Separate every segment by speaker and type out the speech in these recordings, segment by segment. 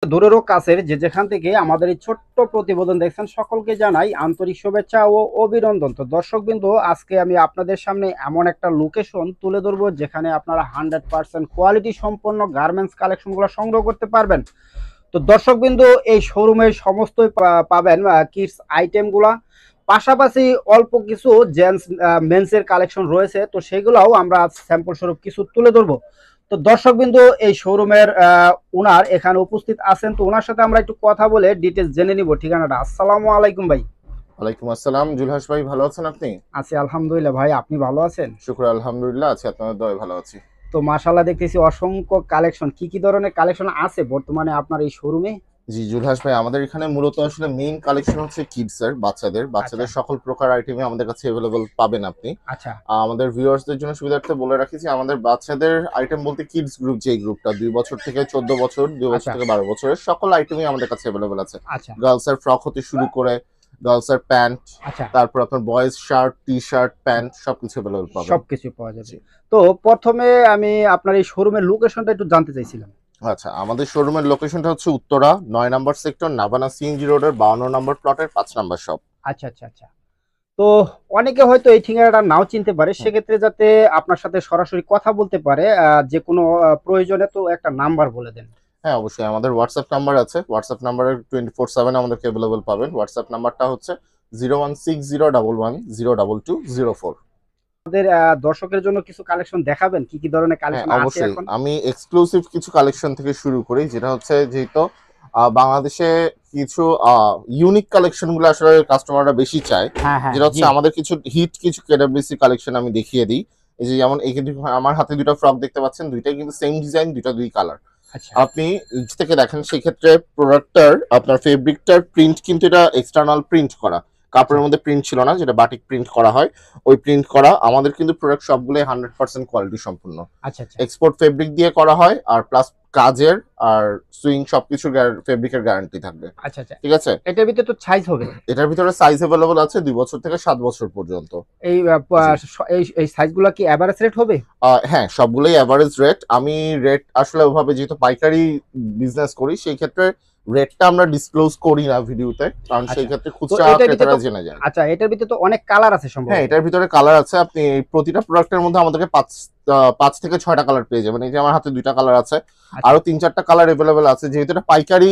Speaker 1: দূরেরও কাছের যে যেখান থেকে আমাদের এই ছোট্ট প্রতিবেদন দেখছেন সকলকে জানাই আন্তরিক শুভেচ্ছা ও অভিনন্দন। তো দর্শকবৃন্দ, আজকে আমি আপনাদের সামনে এমন একটা লোকেশন তুলে ধরবো যেখানে আপনারা 100% কোয়ালিটি সম্পন্ন গার্মেন্টস কালেকশনগুলো সংগ্রহ করতে পারবেন। তো দর্শকবৃন্দ, এই শোরুমের সমস্তই পাবেন কিডস আইটেমগুলা, পাশাপাশি অল্প কিছু জেন্টস মেন্সের কালেকশন রয়েছে, তো সেগুলোও আমরা স্যাম্পল স্বরূপ কিছু তুলে ধরবো। তো দর্শকবৃন্দ, এই শোরুমের ওনার এখানে উপস্থিত আছেন, তো ওনার সাথে আমরা একটু কথা বলে ডিটেলস জেনে নিব ঠিকানাটা। আসসালামু আলাইকুম ভাই।
Speaker 2: ওয়ালাইকুম আসসালাম। জুলহাস ভাই, ভালো আছেন আপনি?
Speaker 1: আছি আলহামদুলিল্লাহ। ভাই আপনি ভালো আছেন?
Speaker 2: শুকর আলহামদুলিল্লাহ, আছি আপনাদের দয়ায় ভালো আছি।
Speaker 1: তো মাশাআল্লাহ, দেখতেছি অসংখ্য কালেকশন। কি কি ধরনের কালেকশন আছে বর্তমানে আপনার এই শোরুমে?
Speaker 2: জি জুলহাস ভাই, আমাদের এখানে মূলত আসলে মেইন কালেকশন হচ্ছে কিডসের, বাচ্চাদের
Speaker 1: আচ্ছা
Speaker 2: সকল প্রকার আইটেমই আমাদের কাছে अवेलेबल পাবেন আপনি।
Speaker 1: আচ্ছা
Speaker 2: আমাদের ভিউয়ার্সদের জন্য সুবিধার্থে বলে রাখি যে আমাদের বাচ্চাদের আইটেম বলতে কিডস গ্রুপ, যে গ্রুপটা 2 বছর থেকে 14 বছর, 2 বছর
Speaker 1: আচ্ছা
Speaker 2: থেকে 12 বছরের সকল আইটেমই আমাদের কাছে अवेलेबल আছে।
Speaker 1: আচ্ছা
Speaker 2: গার্লসের ফ্রক হতে শুরু করে গার্লসের প্যান্ট,
Speaker 1: আচ্ছা
Speaker 2: তারপর আপনার বয়েজ শার্ট, টি-শার্ট, প্যান্ট সবকিছু अवेलेबल পাবেন।
Speaker 1: সবকিছু পাওয়া যাবে। তো প্রথমে আমি আপনার এই শোরুমের লোকেশনটা একটু জানতে চাইছিলাম।
Speaker 2: আচ্ছা, আমাদের শোরুমের লোকেশনটা হচ্ছে উত্তরা 9 নম্বর সেক্টর, নাভানা সিএনজি রোডের 52 নম্বর প্লটের 5 নম্বর শপ।
Speaker 1: আচ্ছা আচ্ছা আচ্ছা। তো অনেকে হয়তো এই ঠিকানাটা নাও চিনতে পারে, সেক্ষেত্রে যাতে আপনার সাথে সরাসরি কথা বলতে পারে যে কোনো প্রয়োজনে, তো একটা নাম্বার বলে দেন।
Speaker 2: হ্যাঁ অবশ্যই, আমাদের হোয়াটসঅ্যাপ নাম্বার আছে। হোয়াটসঅ্যাপ নাম্বারে 24/7 আমাদেরকে अवेलेबल পাবেন। হোয়াটসঅ্যাপ নাম্বারটা হচ্ছে 01601102204।
Speaker 1: আমাদের দর্শকের জন্য কিছু কালেকশন দেখাবেন, কি কি ধরনের
Speaker 2: হ্যাঁ
Speaker 1: কালেকশন আছে
Speaker 2: অবশ্যই,
Speaker 1: এখন?
Speaker 2: আমি এক্সক্লুসিভ কিছু কালেকশন থেকে শুরু করি, যেটা হচ্ছে যেহেতু বাংলাদেশে কিছু ইউনিক কালেকশন গুলো আসলে কাস্টমাররা বেশি চায়।
Speaker 1: হ্যাঁ হ্যাঁ
Speaker 2: যেটা হচ্ছে
Speaker 1: জি।
Speaker 2: আমাদের কিছু হিট কিছু কেডব্লিউসি কালেকশন আমি দেখিয়ে দিই। এই যে যেমন আমার হাতে দুটো ফ্রক দেখতে পাচ্ছেন, দুইটাই কিন্তু সেম ডিজাইন, দুই কালার।
Speaker 1: আচ্ছা
Speaker 2: আপনি নিচ থেকে দেখেন, সেই ক্ষেত্রে প্রোডাক্টটার আপনার ফেব্রিকটার প্রিন্ট কিন্তু এটা এক্সটার্নাল প্রিন্ট করা,
Speaker 1: আচ্ছা
Speaker 2: কাপড়ের মধ্যে প্রিন্ট ছিল না, যেটা বাটিক প্রিন্ট করা হয়, ওই প্রিন্ট করা। আমাদের কিন্তু প্রোডাক্ট সবগুলোই 100% কোয়ালিটি সম্পূর্ণ
Speaker 1: আচ্ছা আচ্ছা
Speaker 2: এক্সপোর্ট ফেব্রিক দিয়ে করা হয়, আর প্লাস কাজের আর সুইং সবকিছুর ফেব্রিকের গ্যারান্টি থাকবে।
Speaker 1: আচ্ছা আচ্ছা।
Speaker 2: ঠিক আছে,
Speaker 1: এটার ভিতরে তো সাইজ হবে?
Speaker 2: এটার ভিতরে সাইজ अवेलेबल আছে 2 বছর থেকে 7 বছর পর্যন্ত।
Speaker 1: এই
Speaker 2: জি।
Speaker 1: এই সাইজগুলো কি এভারেজ রেট হবে?
Speaker 2: হ্যাঁ, সবগুলোই এভারেজ রেট। আমি রেট আসলে ওভাবে যেহেতু পাইকারি বিজনেস করি, সেই ক্ষেত্রে রেটটা আমরা ডিসক্লোজ করি না ভিডিওতে, কারণ সেই
Speaker 1: আচ্ছা।
Speaker 2: ক্ষেত্রে
Speaker 1: তো
Speaker 2: খুচরা
Speaker 1: এটার ভিতরে
Speaker 2: ক্রেতারা
Speaker 1: তো
Speaker 2: জেনে যায়।
Speaker 1: আচ্ছা, এটার ভিতরে তো অনেক কালার আছে
Speaker 2: হ্যাঁ,
Speaker 1: সম্ভবত।
Speaker 2: এটার ভিতরে কালার আছে। আপনি প্রতিটা প্রোডাক্টের মধ্যে আমাদেরকে 5 থেকে 6টা কালার পেয়ে যাবেন। এই যে আমার হাতে 2টা কালার আছে,
Speaker 1: আচ্ছা
Speaker 2: আরো 3-4টা কালার अवेलेबल আছে। যেহেতু এটা পাইকারি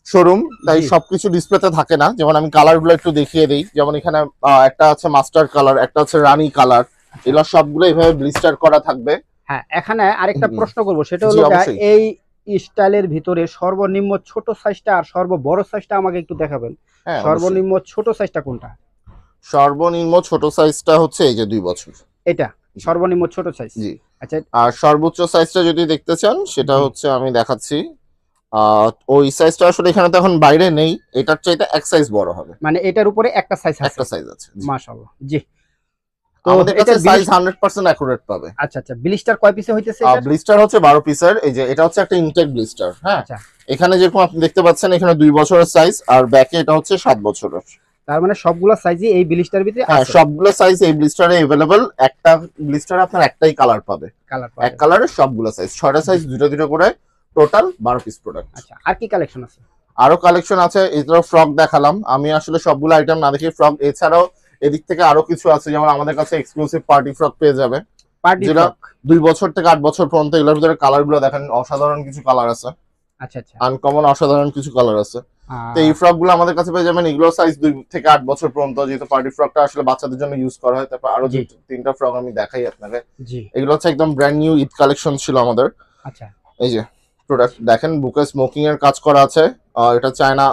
Speaker 2: শোরুম, তাই
Speaker 1: জি।
Speaker 2: সবকিছু ডিসপ্লেতে থাকে না। যেমন আমি কালার গুলো একটু দেখিয়ে দিই। যেমন এখানে একটা আছে মাস্টার কালার, একটা আছে রানী কালার।
Speaker 1: আচ্ছা।
Speaker 2: এগুলো সবগুলো এইভাবে ব্লিস্টার করা থাকবে।
Speaker 1: হ্যাঁ, এখানে আরেকটা প্রশ্ন করব, সেটা
Speaker 2: জি
Speaker 1: হলো
Speaker 2: অবশ্যই।
Speaker 1: এই স্টাইলের ভিতরে সর্বনিম্ন ছোট সাইজটা আর সর্ববড় সাইজটা আমাকে একটু দেখাবেন।
Speaker 2: হ্যাঁ অবশ্যই,
Speaker 1: সর্বনিম্ন ছোট সাইজটা কোনটা?
Speaker 2: সর্বনিম্ন ছোট সাইজটা হচ্ছে এই যে 2 বছর।
Speaker 1: এটা সর্বনিম্ন ছোট সাইজ।
Speaker 2: জি।
Speaker 1: আচ্ছা
Speaker 2: আর সর্বোচ্চ সাইজটা যদি দেখতে চান, সেটা
Speaker 1: জি।
Speaker 2: হচ্ছে আমি দেখাচ্ছি। ওই সাইজটা আসলে এখানে তো এখন বাইরে নেই, এটার চাইতে এক সাইজ বড় হবে।
Speaker 1: মানে এটার উপরে একটা সাইজ আছে?
Speaker 2: একটা সাইজ আছে, জি।
Speaker 1: মাশাআল্লাহ জি। তো
Speaker 2: আমাদের কাছে
Speaker 1: এটার
Speaker 2: সাইজ 100% অ্যাকুরেট পাবে।
Speaker 1: আচ্ছা আচ্ছা, ব্লিস্টার কয় পিসে হইতেছে এটার?
Speaker 2: ব্লিস্টার হচ্ছে 12 পিসের। এই যে এটা হচ্ছে একটা ইনটেক ব্লিস্টার। হ্যাঁ,
Speaker 1: আচ্ছা।
Speaker 2: এখানে যেরকম আপনি দেখতে পাচ্ছেন, এখানে 2 বছরের সাইজ, আর ব্যাকে এটা হচ্ছে 7 বছরের।
Speaker 1: তার মানে সবগুলা সাইজই এই ব্লিস্টার ভিতরে
Speaker 2: হ্যাঁ,
Speaker 1: আছে?
Speaker 2: সবগুলো সাইজ এই ব্লিস্টারে अवेलेबल। একটা ব্লিস্টারে আপনার একটাই কালার পাবে,
Speaker 1: কালার পাওয়া
Speaker 2: এক
Speaker 1: যাবে।
Speaker 2: কালারের সবগুলো সাইজ, 6টা সাইজ, দুটো করে, টোটাল 12 পিস প্রোডাক্ট।
Speaker 1: আচ্ছা, আর কি কালেকশন আছে?
Speaker 2: আরো কালেকশন আছে। এছাড়াও ফ্রক দেখালাম আমি, আসলে সবগুলো আইটেম না দেখি ফ্রক। এছাড়াও এদিক থেকে আরো কিছু আছে, যেমন আমাদের কাছে এক্সক্লুসিভ পার্টি ফ্রক পেয়ে যাবে,
Speaker 1: পার্টি
Speaker 2: যেটা
Speaker 1: ফ্রক?
Speaker 2: 2 বছর থেকে 8 বছর পর্যন্ত। এগুলোর ভিতরে কালার গুলো দেখেন, অসাধারণ কিছু কালার আছে,
Speaker 1: আচ্ছা আচ্ছা।
Speaker 2: আনকমন অসাধারণ কিছু কালার আছে। তো এই ফ্রক গুলো আমাদের কাছে পেয়ে যাবেন। এগুলো সাইজ 2 থেকে 8 বছর পর্যন্ত, যেহেতু পার্টি ফ্রকটা আসলে বাচ্চাদের জন্য ইউজ করা হয়। তারপর আরো
Speaker 1: জি
Speaker 2: 3টা ফ্রক আমি দেখাই আপনাকে।
Speaker 1: জি।
Speaker 2: এগুলো হচ্ছে একদম ব্র্যান্ড নিউ ঈদ কালেকশন ছিল আমাদের।
Speaker 1: আচ্ছা
Speaker 2: এই যে প্রোডাক্ট দেখেন, বুকে স্মোকিং এর কাজ করা আছে। এটা চায়না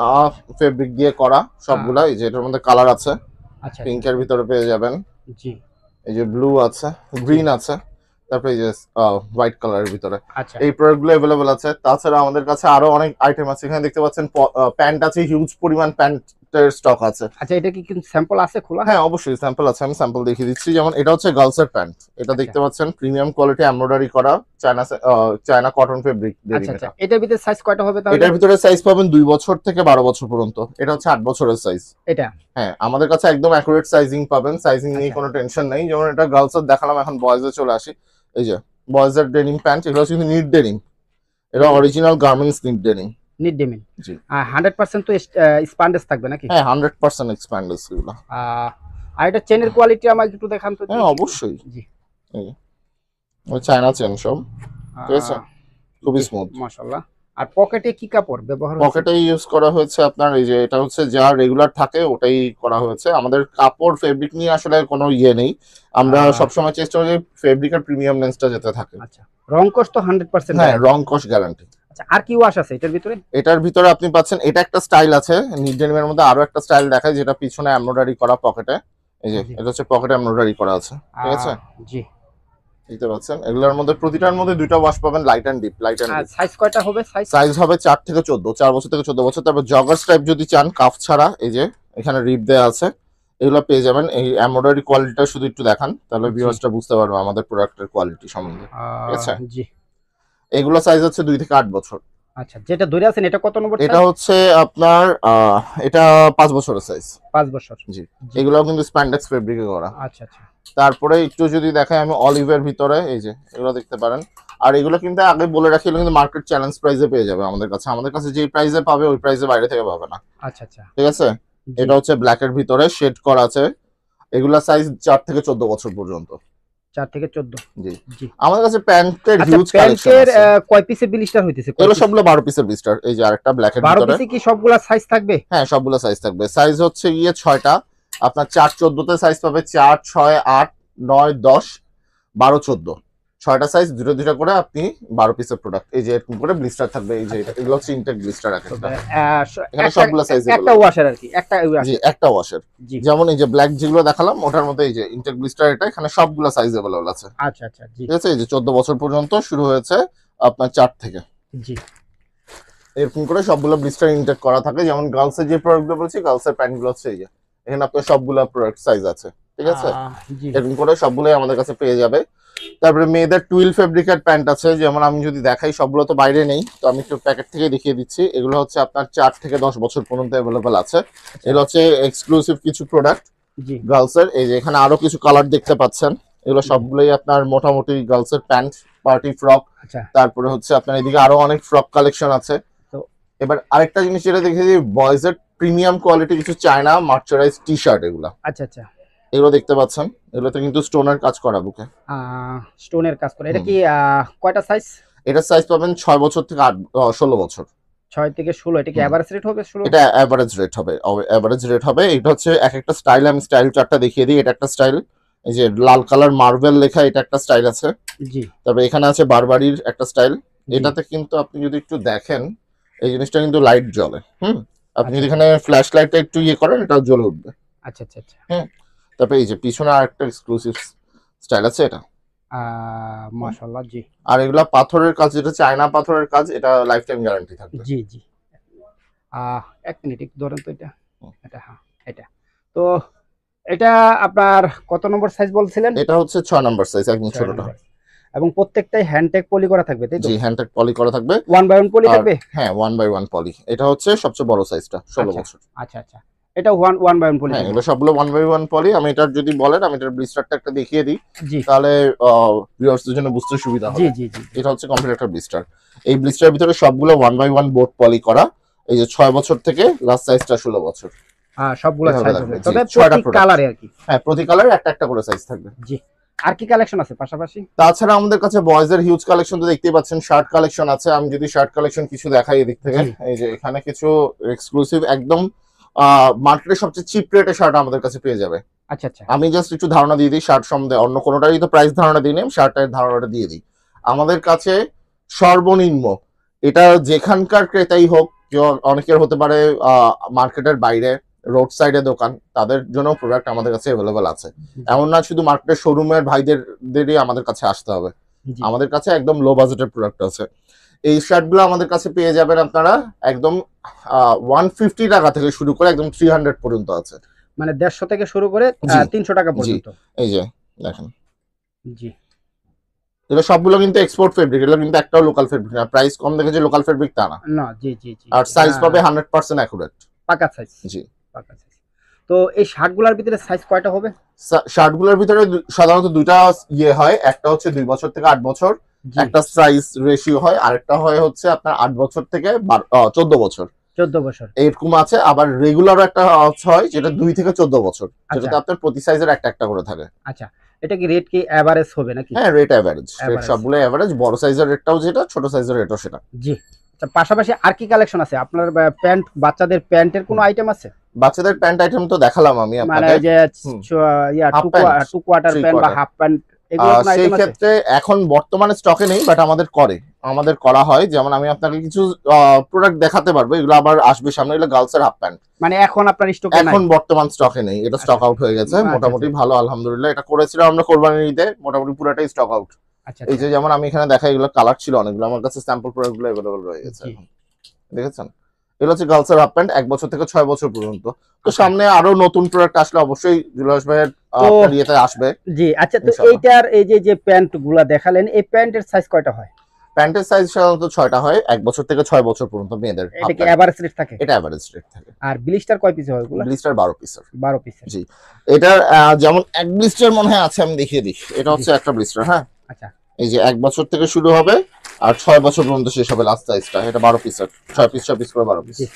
Speaker 2: ফেব্রিক দিয়ে করা সবগুলা। এই যে এটার মধ্যে কালার আছে,
Speaker 1: আচ্ছা
Speaker 2: পিঙ্কের ভিতরে পেয়ে যাবেন,
Speaker 1: জি
Speaker 2: এই যে ব্লু আছে, গ্রিন আছে, তারপরে এই যে হোয়াইট কালারের ভিতরে।
Speaker 1: আচ্ছা
Speaker 2: এই প্রোডাক্ট গুলো अवेलेबल আছে। তাছাড়া আমাদের কাছে আরো অনেক আইটেম আছে। এখানে দেখতে পাচ্ছেন প্যান্ট আছে, হিউজ পরিমাণ প্যান্টের স্টক আছে।
Speaker 1: আচ্ছা। এটা কি কিন্তু স্যাম্পল আছে খোলা?
Speaker 2: হ্যাঁ অবশ্যই, স্যাম্পল আছে, আমি স্যাম্পল দেখিয়ে দিচ্ছি। যেমন এটা হচ্ছে গার্লসের প্যান্ট। এটা
Speaker 1: আচ্ছা
Speaker 2: দেখতে পাচ্ছেন প্রিমিয়াম কোয়ালিটি এমব্রয়ডারি করা, চায়না কটন ফেব্রিক দিয়ে
Speaker 1: আচ্ছা
Speaker 2: এটা।
Speaker 1: আচ্ছা। এটার ভিতরে সাইজ কয়টা হবে তাহলে?
Speaker 2: এটার ভিতরে সাইজ পাবেন 2 বছর থেকে 12 বছর পর্যন্ত। এটা হচ্ছে 8 বছরের সাইজ।
Speaker 1: এটা
Speaker 2: হ্যাঁ, আমাদের কাছে একদম অ্যাকুরেট সাইজিং পাবেন, সাইজিং নিয়ে
Speaker 1: আচ্ছা
Speaker 2: কোনো টেনশন নেই। যেমন এটা গার্লসের দেখালাম, এখন বয়েজে চলে আসি। এই যে বয়েজের ডেনিম প্যান্ট, এগুলো কিন্তু নিট ডেনিম, এটা original garments knit denim.
Speaker 1: Knit denim.
Speaker 2: জি
Speaker 1: 100% তো স্পান্ডেস থাকবে নাকি?
Speaker 2: হ্যাঁ 100% এক্সপ্যান্ডেস এগুলো।
Speaker 1: আর এটা চেনের কোয়ালিটি আমাকে একটু দেখান তো।
Speaker 2: হ্যাঁ অবশ্যই,
Speaker 1: জি
Speaker 2: এই ওই চায়না চেন সব, ঠিক আছে,
Speaker 1: আহ,
Speaker 2: খুবই
Speaker 1: জি
Speaker 2: স্মুথ।
Speaker 1: মাশাআল্লাহ। আর পকেটে কি কাপড় ব্যবহার হচ্ছে?
Speaker 2: পকেটে ইউজ করা হয়েছে আপনার এই যে এটা হচ্ছে যা রেগুলার থাকে ওটাই করা হয়েছে। আমাদের কাপড় ফেব্রিক নিয়ে আসলে কোনো ইয়ে নেই, আমরা
Speaker 1: আহ,
Speaker 2: সবসময় চেষ্টা করি ফেব্রিকের প্রিমিয়ামনেসটা যেতে থাকে।
Speaker 1: আচ্ছা, রং কস তো 100%
Speaker 2: হ্যাঁ
Speaker 1: গ্যারান্টি।
Speaker 2: রং কস গ্যারান্টি।
Speaker 1: আচ্ছা, আর কি ওয়াশ আছে এটার ভিতরে?
Speaker 2: এটার ভিতরে আপনি পাচ্ছেন, এটা একটা স্টাইল আছে নিট ডেনিমের মধ্যে, আরো একটা স্টাইল দেখায় যেটা পিছনে এমব্রয়ডারি করা পকেটে, এই যে
Speaker 1: জি
Speaker 2: এটা হচ্ছে পকেটে এমব্রয়ডারি করা আছে, ঠিক আছে,
Speaker 1: জি।
Speaker 2: দেখতে পাচ্ছেন। এগুলোর মধ্যে প্রতিটার মধ্যে দুইটা ওয়াশ পাবেন, light and deep, light and
Speaker 1: আর
Speaker 2: ডিপ।
Speaker 1: সাইজ কয়টা হবে?
Speaker 2: সাইজ হবে 4 থেকে 14, 4 বছর থেকে 14 বছর। তারপর জগার্স টাইপ যদি চান কাফ ছাড়া, এই যে এখানে রিপ দেয়া আছে, এগুলো পেয়ে যাবেন। এই এমব্রয়ডারি কোয়ালিটিটা শুধু একটু দেখান, তাহলে
Speaker 1: জি।
Speaker 2: ভিউয়ার্সটা বুঝতে পারবে আমাদের প্রোডাক্টের কোয়ালিটি সম্বন্ধে, ঠিক আছে।
Speaker 1: জি
Speaker 2: এগুলো সাইজ হচ্ছে 2 থেকে 8 বছর।
Speaker 1: আচ্ছা, যেটা ধরে আছেন এটা কত নম্বর
Speaker 2: এটা
Speaker 1: সাইজ?
Speaker 2: হচ্ছে আপনার এটা 5 বছরের সাইজ।
Speaker 1: 5 বছর।
Speaker 2: জি
Speaker 1: জি।
Speaker 2: এগুলোও কিন্তু স্প্যান্ডেক্স ফেব্রিকে করা।
Speaker 1: আচ্ছা আচ্ছা।
Speaker 2: তারপরে একটু যদি দেখাই আমি অলিভের ভিতরে, এই যে এগুলো দেখতে পারেন। আর এগুলো কিন্তু আগে বলে রাখি, এগুলো কিন্তু মার্কেট চ্যালেঞ্জ প্রাইসে পেয়ে যাবে আমাদের কাছে। আমাদের কাছে যে প্রাইসে পাবে ওই প্রাইসে বাইরে থেকে পাবে না,
Speaker 1: আচ্ছা আচ্ছা।
Speaker 2: ঠিক আছে।
Speaker 1: জি।
Speaker 2: এটা হচ্ছে ব্ল্যাক এর ভিতরে শেড করা আছে। এগুলা সাইজ 4 থেকে 14 বছর পর্যন্ত।
Speaker 1: 4 থেকে 14।
Speaker 2: জি
Speaker 1: জি।
Speaker 2: আমাদের কাছে প্যান্টের
Speaker 1: আচ্ছা,
Speaker 2: হিউজ কালেকশন
Speaker 1: প্যান্টের
Speaker 2: আছে।
Speaker 1: কয় পিসে ব্লিস্টার হইতেছে?
Speaker 2: এগুলো সবগুলো 12 পিসের ব্লিস্টার। এই যে আরেকটা ব্ল্যাক এর
Speaker 1: 12
Speaker 2: ভিতরে,
Speaker 1: পিসে কি সবগুলা সাইজ থাকবে?
Speaker 2: হ্যাঁ সবগুলো সাইজ থাকবে। সাইজ হচ্ছে গিয়ে 6টা, আপনার 4 14 তে সাইজ পাবে, 4 6 8 9 10 12 14, 6টা সাইজ, দুটো দুটো করে আপনি 12 পিসের প্রোডাক্ট। এই যে এরকম করে ব্লিস্টার থাকবে, এই যে এগুলো হচ্ছে ইনটেক ব্লিস্টার একটা, এখানে সবগুলো সাইজ
Speaker 1: একটা ওয়াশের আর কি, একটা
Speaker 2: জি
Speaker 1: ওয়াশ।
Speaker 2: একটা ওয়াশের।
Speaker 1: জি।
Speaker 2: যেমন এই যে ব্ল্যাক যেগুলো দেখালাম ওটার মধ্যে এই যে ইনটেক ব্লিস্টার, এটা এখানে সবগুলো সাইজ अवेलेबल আছে।
Speaker 1: আচ্ছা আচ্ছা। জি
Speaker 2: ঠিক আছে, এই যে 14 বছর পর্যন্ত শুরু হয়েছে আপনার 4 থেকে।
Speaker 1: জি।
Speaker 2: এরকম করে সবগুলো ব্লিস্টার ইনটেক করা থাকে। যেমন গার্লসের যে প্রোডাক্টগুলো বলছি, গার্লসের প্যান্টগুলো হচ্ছে এই যে এখানে আপনার সবগুলো প্রোডাক্ট সাইজ আছে, ঠিক আছে।
Speaker 1: জি
Speaker 2: এরকম করে সবগুলোই আমাদের কাছে পেয়ে যাবে। তারপরে মেয়েদের টুইল ফেব্রিকের প্যান্ট আছে, যেমন আমি যদি দেখাই, সবগুলো তো বাইরে নেই, তো আমি একটু প্যাকেট থেকে দেখিয়ে দিচ্ছি। এগুলো হচ্ছে আপনার 4 থেকে 10 বছর পর্যন্ত অ্যাভেলেবল আছে। এগুলো হচ্ছে এক্সক্লুসিভ কিছু প্রোডাক্ট
Speaker 1: জি।
Speaker 2: গার্লসের। এই যে এখানে আরো কিছু কালার দেখতে পাচ্ছেন, এগুলো সবগুলোই আপনার মোটামুটি গার্লসের প্যান্ট, পার্টি ফ্রক।
Speaker 1: আচ্ছা।
Speaker 2: তারপরে হচ্ছে আপনার এদিকে আরো অনেক ফ্রক কালেকশন আছে।
Speaker 1: তো
Speaker 2: এবার আরেকটা জিনিস যেটা দেখেছি, বয়েজের প্রিমিয়াম কোয়ালিটি কিছু চায়না মার্চারাইজ টি শার্ট, এগুলা
Speaker 1: আচ্ছা আচ্ছা।
Speaker 2: এগুলো দেখতে পাচ্ছেন। এগুলোতে কিন্তু স্টোনের কাজ করা বুকে,
Speaker 1: স্টোনের কাজ করে। এটা কি কয়টা সাইজ?
Speaker 2: এটা সাইজ পাবেন 6 বছর থেকে 16 বছর।
Speaker 1: 6 থেকে 16। এটা কি এভারেজ রেট হবে 16?
Speaker 2: এটা এভারেজ রেট হবে, এভারেজ রেট হবে। এটা হচ্ছে এক একটা স্টাইল, আমি স্টাইল চারটা দেখিয়ে দিই। এটা একটা স্টাইল, এই যে লাল কালার মার্বেল লেখা, এটা একটা স্টাইল আছে।
Speaker 1: জি।
Speaker 2: তারপরে এখানে আছে বারবারির একটা স্টাইল।
Speaker 1: জি।
Speaker 2: এটাতে কিন্তু আপনি যদি একটু দেখেন, এই জিনিসটা কিন্তু লাইট জ্বলে। আপনি যদি
Speaker 1: আচ্ছা।
Speaker 2: এখানে ফ্ল্যাশ লাইটটা একটু ইয়ে করেন, এটা জ্বলে উঠবে।
Speaker 1: আচ্ছা আচ্ছা আচ্ছা।
Speaker 2: তারপরে এই যে পিছনে আরেকটা এক্সক্লুসিভ স্টাইল আছে, এটা
Speaker 1: মাশাআল্লাহ। জি।
Speaker 2: আর এগুলা পাথরের কাজ, যেটা চায়না পাথরের কাজ, এটা লাইফ টাইম গ্যারান্টি থাকবে।
Speaker 1: জি জি। এক মিনিট একটু ধরেন তো। এটা
Speaker 2: হুম।
Speaker 1: এটা হ্যাঁ এটা তো এটা আপনার কত নম্বর সাইজ বলছিলেন?
Speaker 2: এটা হচ্ছে 6 নাম্বার সাইজ, একদম
Speaker 1: 6
Speaker 2: ছোটটা।
Speaker 1: নম্বর। এবং প্রত্যেকটাই হ্যান্ডটেক পলি করা থাকবে তাই তো?
Speaker 2: জি হ্যান্ডটেক পলি করা থাকবে,
Speaker 1: 1 বাই 1 পলি
Speaker 2: আর
Speaker 1: থাকবে?
Speaker 2: হ্যাঁ 1 বাই 1 পলি। এটা হচ্ছে সবচেয়ে বড় সাইজটা, 16
Speaker 1: আচ্ছা
Speaker 2: বছর।
Speaker 1: আচ্ছা আচ্ছা। এটা 1 বাই 1 পলি
Speaker 2: হ্যাঁ
Speaker 1: থাকবে।
Speaker 2: এগুলো সবগুলো 1 বাই 1 পলি। আমি এটার যদি বলেন, আমি এটার ব্লিস্টারটা একটা দেখিয়ে দিই,
Speaker 1: জি
Speaker 2: তাহলে ভিউয়ার্সদের জন্য বুঝতে সুবিধা
Speaker 1: জি
Speaker 2: হবে।
Speaker 1: জি জি।
Speaker 2: এটা হচ্ছে কমপ্লিট একটা ব্লিস্টার। এই ব্লিস্টারের ভিতরে সবগুলো 1 বাই 1 বোর্ড পলি করা। এই যে 6 বছর থেকে লাস্ট সাইজটা 16 বছর।
Speaker 1: সবগুলো
Speaker 2: এভাবে
Speaker 1: সাইজ
Speaker 2: থাকবে,
Speaker 1: হবে,
Speaker 2: জি,
Speaker 1: তবে
Speaker 2: 6টা
Speaker 1: প্রতি
Speaker 2: product।
Speaker 1: কালারে আর কি।
Speaker 2: হ্যাঁ প্রতি কালারে একটা একটা করে সাইজ থাকবে।
Speaker 1: জি। আর কি কালেকশন আছে পাশাপাশি?
Speaker 2: তাছাড়া আমাদের কাছে বয়েজের হিউজ কালেকশন তো দেখতেই পাচ্ছেন, শার্ট কালেকশন আছে। আমি যদি শার্ট কালেকশন কিছু দেখাই এদিক থেকে,
Speaker 1: জি।
Speaker 2: এই যে এখানে কিছু এক্সক্লুসিভ একদম মার্কেটের সবচেয়ে চিপ রেটে শার্ট আমাদের কাছে পেয়ে যাবে।
Speaker 1: আচ্ছা আচ্ছা।
Speaker 2: আমি জাস্ট একটু ধারণা দিয়ে দিই শার্ট সম্বন্ধে, অন্য কোনোটারই তো প্রাইস ধারণা দিই না, শার্টের ধারণাটা দিয়ে দিই। আমাদের কাছে সর্বনিম্ন, এটা যেখানকার ক্রেতাই হোক, কেউ অনেকের হতে পারে মার্কেটের বাইরে, রোড সাইডে দোকান, তাদের জন্য প্রোডাক্ট আমাদের কাছে অ্যাভেলেবল আছে। এমন না শুধু মার্কেটের শোরুমের ভাইদেরই আমাদের কাছে আসতে হবে,
Speaker 1: জি।
Speaker 2: আমাদের কাছে একদম লো বাজেটের প্রোডাক্ট আছে। এই শার্টগুলো আমাদের কাছে পেয়ে যাবেন আপনারা একদম 150 টাকা থেকে শুরু করে একদম 300 পর্যন্ত আছে।
Speaker 1: মানে 150 থেকে শুরু করে
Speaker 2: জি।
Speaker 1: 300 টাকা
Speaker 2: জি
Speaker 1: পর্যন্ত।
Speaker 2: এই যে দেখেন,
Speaker 1: জি।
Speaker 2: এটা সবগুলো কিন্তু এক্সপোর্ট ফেব্রিক, এটা কিন্তু একটাও লোকাল ফেব্রিক না। প্রাইস কম দেখেছে লোকাল ফেব্রিক তা না।
Speaker 1: না জি জি জি।
Speaker 2: আর সাইজ পাবে 100% অ্যাকুরেট।
Speaker 1: পাকা সাইজ।
Speaker 2: জি।
Speaker 1: পাকা সাইজ। তো এই শার্টগুলোর ভিতরে সাইজ কয়টা হবে?
Speaker 2: শার্টগুলোর ভিতরে সাধারণত দুইটা ইয়ে হয়, একটা হচ্ছে 2 বছর থেকে 8 বছর,
Speaker 1: জি।
Speaker 2: একটা সাইজ রেশিও হয়, আরেকটা হয় হচ্ছে আপনার 8 বছর থেকে 14 বছর
Speaker 1: 14 বছর।
Speaker 2: এরকম আছে। আবার রেগুলার একটা হয় যেটা 2 থেকে 14 বছর,
Speaker 1: আচ্ছা
Speaker 2: যেটাতে আপনার প্রতি সাইজের একটা একটা করে থাকে।
Speaker 1: আচ্ছা, এটা কি রেট কি এভারেজ হবে নাকি?
Speaker 2: হ্যাঁ, রেট এভারেজ, রেট
Speaker 1: এভারেজ।
Speaker 2: সবগুলো এভারেজ, বড় সাইজের রেটটাও যেটা, ছোট সাইজের রেটও সেটা।
Speaker 1: জি। আচ্ছা, পাশাপাশি আর কি কালেকশন আছে আপনার? প্যান্ট, বাচ্চাদের প্যান্টের কোনো আইটেম আছে?
Speaker 2: বাচ্চাদের প্যান্ট আইটেম তো দেখালাম আমি
Speaker 1: মানে
Speaker 2: আপনাকে।
Speaker 1: ওই যে
Speaker 2: হুম।
Speaker 1: Yeah
Speaker 2: half pant,
Speaker 1: two quarter
Speaker 2: three
Speaker 1: pant বা
Speaker 2: কোয়ার্টার,
Speaker 1: হাফ প্যান্ট, এগুলো কোনো
Speaker 2: সেই
Speaker 1: আইটেম আছে?
Speaker 2: ক্ষেত্রে এখন বর্তমানে স্টকে নেই, বাট আমাদের করা হয়। যেমন আমি আপনাকে কিছু প্রোডাক্ট দেখাতে পারবো, এগুলো আবার আসবে সামনে। এগুলো গার্লসের হাফ প্যান্ট,
Speaker 1: মানে এখন আপনার স্টকে নাই?
Speaker 2: এখন বর্তমান স্টকে নেই, এটা স্টক
Speaker 1: আচ্ছা
Speaker 2: আউট হয়ে গেছে
Speaker 1: আচ্ছা
Speaker 2: মোটামুটি।
Speaker 1: আচ্ছা
Speaker 2: ভালো, আলহামদুলিল্লাহ। এটা করেছিলাম আমরা কোরবানির ঈদে, মোটামুটি পুরোটাই স্টক আউট।
Speaker 1: আচ্ছা
Speaker 2: এই
Speaker 1: আচ্ছা।
Speaker 2: যে যেমন আমি এখানে দেখাই, এগুলো কালার ছিল অনেকগুলো, আমার কাছে স্যাম্পল প্রোডাক্ট গুলো অ্যাভেলেবল রয়ে গেছে
Speaker 1: জি।
Speaker 2: এখন। দেখেছেন, এগুলো হচ্ছে গার্লসের হাফ প্যান্ট, 1 বছর থেকে 6 বছর পর্যন্ত। তো
Speaker 1: আচ্ছা।
Speaker 2: সামনে আরো নতুন প্রোডাক্ট আসলে অবশ্যই জুলাস ভাইয়ের
Speaker 1: তো
Speaker 2: আপনার ইয়েতে আসবে
Speaker 1: জি, আচ্ছা, তো
Speaker 2: ইনশাআল্লাহ।
Speaker 1: এইটার এই যে যে প্যান্ট গুলা দেখালেন, এই প্যান্টের সাইজ কয়টা হয়?
Speaker 2: প্যান্টের সাইজ সাধারণত 6টা হয়, 1 বছর থেকে 6 বছর পর্যন্ত মেয়েদের
Speaker 1: এটা
Speaker 2: হাফ
Speaker 1: কি
Speaker 2: প্যান্ট।
Speaker 1: এভারেজ রেট থাকে?
Speaker 2: এটা এভারেজ রেট থাকে।
Speaker 1: আর ব্লিস্টার কয় পিস হয় ওগুলা?
Speaker 2: ব্লিস্টার 12 পিসের।
Speaker 1: 12 পিসের।
Speaker 2: জি। এটার যেমন এক ব্লিস্টার মনে হয় আছে, আমি দেখিয়ে দিই। এটা
Speaker 1: জি।
Speaker 2: হচ্ছে একটা ব্লিস্টার, হ্যাঁ।
Speaker 1: আচ্ছা
Speaker 2: এই যে 1 বছর থেকে শুরু হবে আর 6 বছর পর্যন্ত শেষ হবে লাস্ট সাইজটা। এটা 12 পিসের, 6 পিস 6 পিস করে 12 পিস।
Speaker 1: জি।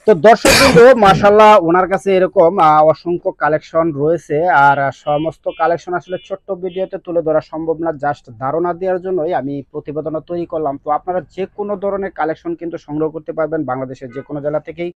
Speaker 1: তো দর্শক বিন্দু, মাশাআল্লাহ ওনার কাছে এরকম অসংখ্য কালেকশন রয়েছে। আর সমস্ত কালেকশন আসলে ছোট্ট ভিডিওতে তুলে ধরা সম্ভব না, জাস্ট ধারণা দেওয়ার জন্যই আমি প্রতিবেদন তৈরি করলাম। তো আপনারা যে কোনো ধরনের কালেকশন কিন্তু সংগ্রহ করতে পারবেন বাংলাদেশের যে কোনো জেলা থেকেই।